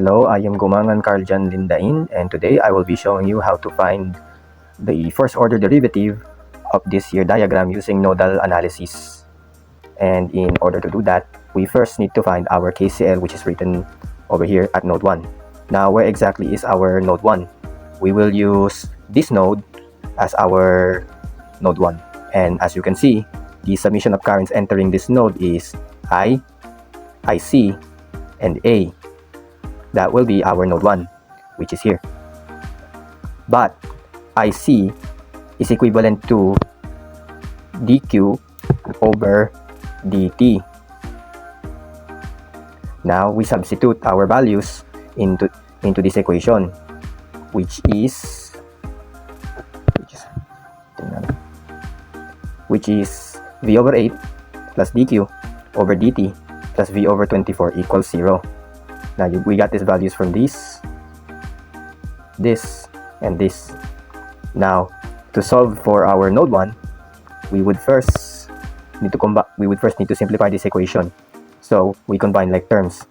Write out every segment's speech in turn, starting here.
Hello, I am Gumangan Carljan Lindain, and today I will be showing you how to find the first order derivative of this year diagram using nodal analysis. And in order to do that, we first need to find our KCL, which is written over here at node 1. Now, where exactly is our node 1? We will use this node as our node 1. And as you can see, the submission of currents entering this node is I, IC, and A. That will be our node 1, which is here. But IC is equivalent to dq over dt. Now we substitute our values into this equation, which is v over 8 plus dq over dt plus v over 24 equals 0. Now we got these values from this, and this. Now to solve for our node 1, we would first need to simplify this equation. So we combine like terms.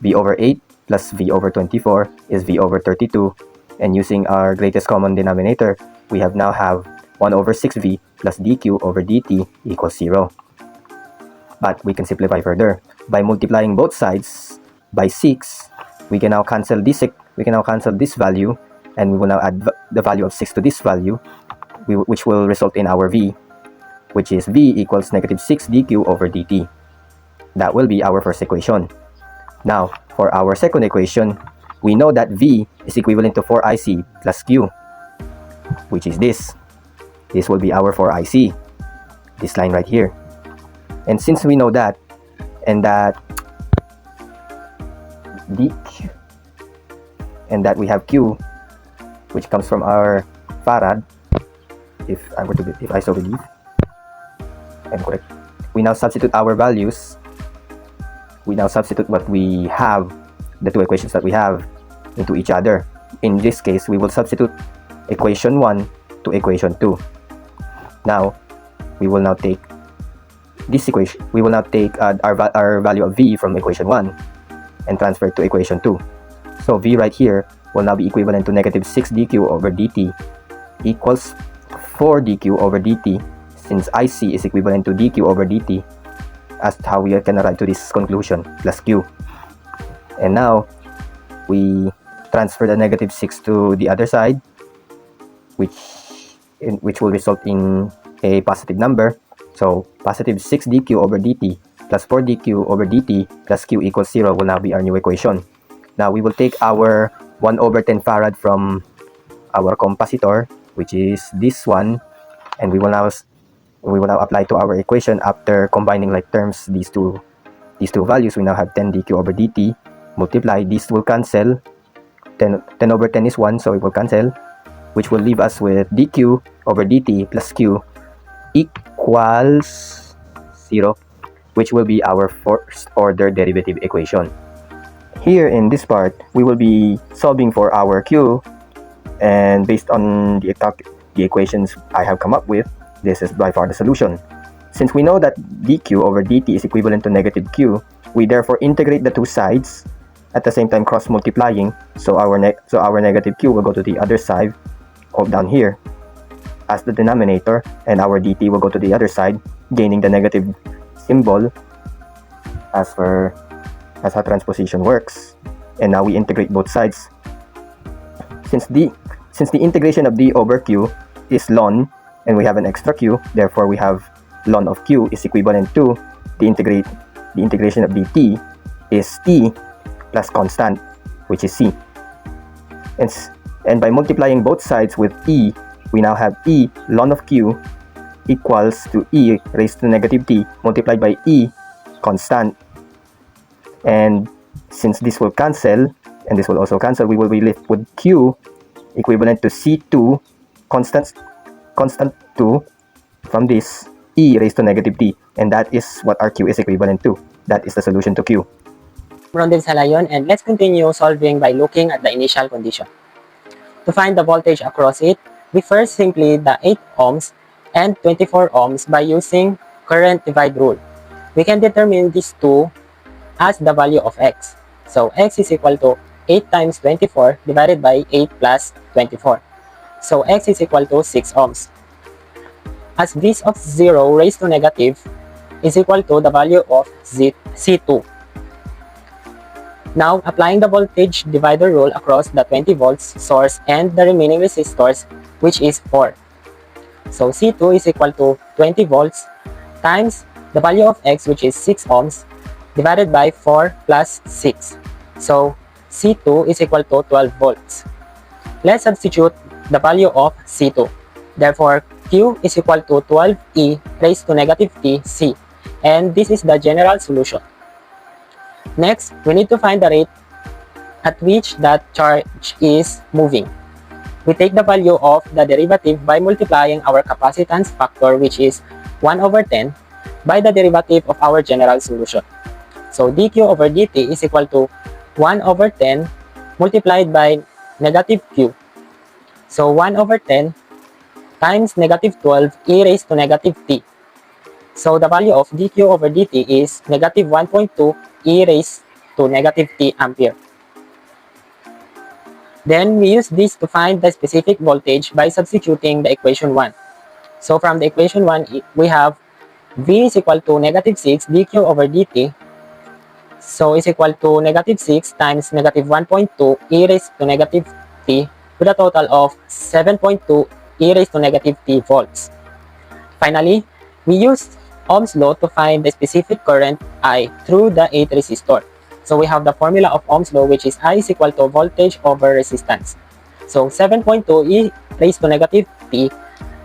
V over 8 plus v over 24 is v over 32, and using our greatest common denominator, we now have 1 over 6v plus dq over dt equals 0. But we can simplify further by multiplying both sides by 6. We can now cancel this value, and we will now add the value of 6 to this value, which will result in our v, which is v equals negative 6 dq over dt. That will be our first equation. Now for our second equation, we know that v is equivalent to 4ic plus q, which is this. This will be our 4ic, this line right here. And since we know that, and that dq, and that we have q, which comes from our farad, if I so believe I'm correct, we now substitute our values. We now substitute what we have, the two equations that we have, into each other. In this case, we will substitute equation 1 to equation 2. Now we will now take this equation. We will now take our value of v from equation 1 and transfer it to equation 2. So v right here will now be equivalent to negative 6 dq over dt equals 4 dq over dt, since IC is equivalent to dq over dt, as how we can arrive to this conclusion, plus q. And now we transfer the negative 6 to the other side, which will result in a positive number. So positive 6 dq over dt plus 4 dq over dt plus q equals 0 will now be our new equation. Now we will take our 1 over 10 farad from our capacitor, which is this one, and we will now apply to our equation after combining like terms these two values. We now have 10 dq over dt. Multiply, this will cancel. 10 over 10 is 1, so it will cancel, which will leave us with dq over dt plus q equals 0, which will be our first order derivative equation. Here in this part, we will be solving for our q, and based on the equations I have come up with, this is by far the solution. Since we know that dq over dt is equivalent to negative q, we therefore integrate the two sides, at the same time cross multiplying, so our negative q will go to the other side of down here as the denominator, and our dt will go to the other side, gaining the negative symbol as how transposition works. And now we integrate both sides. Since the integration of d over q is ln, and we have an extra q, therefore we have ln of q is equivalent to the integration of dt is t plus constant, which is c. And by multiplying both sides with e, we now have e ln of q equals to e raised to negative t multiplied by e constant. And since this will cancel, and this will also cancel, we will be left with q equivalent to c2 constant 2 from this e raised to negative t, and that is what our q is equivalent to. That is the solution to q. Rondel Salayon, and let's continue solving by looking at the initial condition. To find the voltage across it, we first simply the 8 ohms and 24 ohms by using current divide rule. We can determine these two as the value of x. So x is equal to 8 times 24 divided by 8 plus 24. So X is equal to 6 ohms. As this of 0 raised to negative is equal to the value of C2. Now, applying the voltage divider rule across the 20 volts source and the remaining resistors, which is 4. So C2 is equal to 20 volts times the value of X, which is 6 ohms, divided by 4 plus 6. So C2 is equal to 12 volts. Let's substitute the value of C2. Therefore, Q is equal to 12e raised to negative t C. And this is the general solution. Next, we need to find the rate at which that charge is moving. We take the value of the derivative by multiplying our capacitance factor, which is 1 over 10, by the derivative of our general solution. So dq over dt is equal to 1 over 10 multiplied by negative q. So 1 over 10 times negative 12 e raised to negative t. So the value of dq over dt is negative 1.2 e raised to negative t ampere. Then we use this to find the specific voltage by substituting the equation 1. So from the equation 1, we have V is equal to negative 6 dq over dt. So is equal to negative 6 times negative 1.2 e raised to negative t with a total of 7.2 e raised to negative t volts. Finally, we use Ohm's law to find the specific current I through the 8 resistor. So we have the formula of Ohm's law, which is I is equal to voltage over resistance. So 7.2 e raised to negative t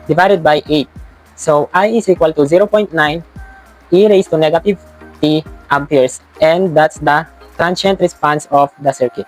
divided by 8. So I is equal to 0.9 e raised to negative t amperes, and that's the transient response of the circuit.